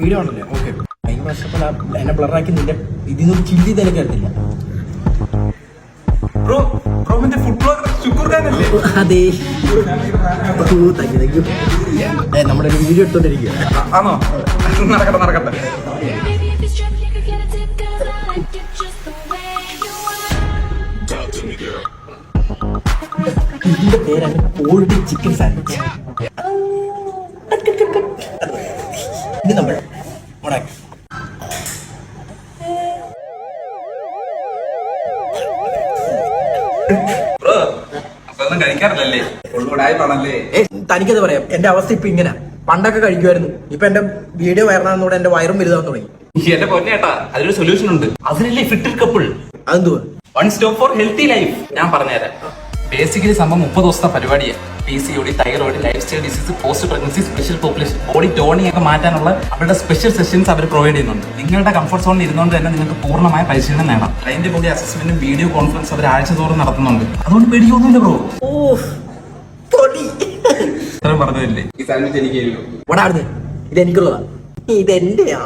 Video ഉണ്ടല്ലേ? Okay. കഴിഞ്ഞ പ്രാവശ്യം എന്നെ ബ്ലറാക്കി നിന്റെ ഇതിനൊരു ചില്ലി തിരക്ക് എടുത്തില്ല. അതെ, നമ്മുടെ ഒരു വീഡിയോ എടുത്തോണ്ടിരിക്കുക. ആണോ? നടക്കട്ടെ. ഇതിന്റെ പേരാണ് കോൾഡ് ചിക്കൻ സാൻഡ്വിച്ച്. ഇത് നമ്മൾ മുടക്കി കഴിക്കാറില്ലല്ലേ? തനിക്കത് പറയാം. എന്റെ അവസ്ഥ ഇപ്പൊ ഇങ്ങനെ. പണ്ടൊക്കെ കഴിക്കുമായിരുന്നു. ഇപ്പൊ എന്റെ വീഡിയോ വയറാണെന്നൂടെ എന്റെ വയറും വലുതാന്ന് തുടങ്ങി. എന്റെ പൊന്നേട്ടാ, അതിനൊരു സൊല്യൂഷൻ ഉണ്ട്. അതിനല്ലേ ഫിറ്റ് കപ്പിൾ. അതെന്തുവാ? One stop four healthy life. ഞാൻ പറഞ്ഞുതരാം. ബേസിക്കലി സംഭവം 30 ദിവസത്തെ പരിപാടിയാണ്. PCOD, thyroid, life style disease, post pregnancy, special population, body toning ഒക്കെ മാറ്റാനുള്ള അവരുടെ സ്പെഷ്യൽ സെഷൻസ് അവർ പ്രൊവൈഡ് ചെയ്യുന്നുണ്ട്. നിങ്ങളുടെ കംഫർട്ട് സോണിൽ ഇരുന്നുകൊണ്ട് തന്നെ നിങ്ങൾക്ക് പൂർണ്ണമായ പരിശീലനം നേടാം. ക്ലൈന്റ് ബോഡി അസസ്മെന്റും വീഡിയോ കോൺഫറൻസ് അവർ ആഴ്ച തോറും നടത്തുന്നുണ്ട്. അതുകൊണ്ട് പേടിക്കൊന്നുമില്ല ബ്രോ. ഇത്രയും പറഞ്ഞതല്ലേ ഈ സാൻഡ്വിച്ച് എനിക്ക്. ഇതെനിക്കുള്ളതാ. ഇതെന്റെയാ.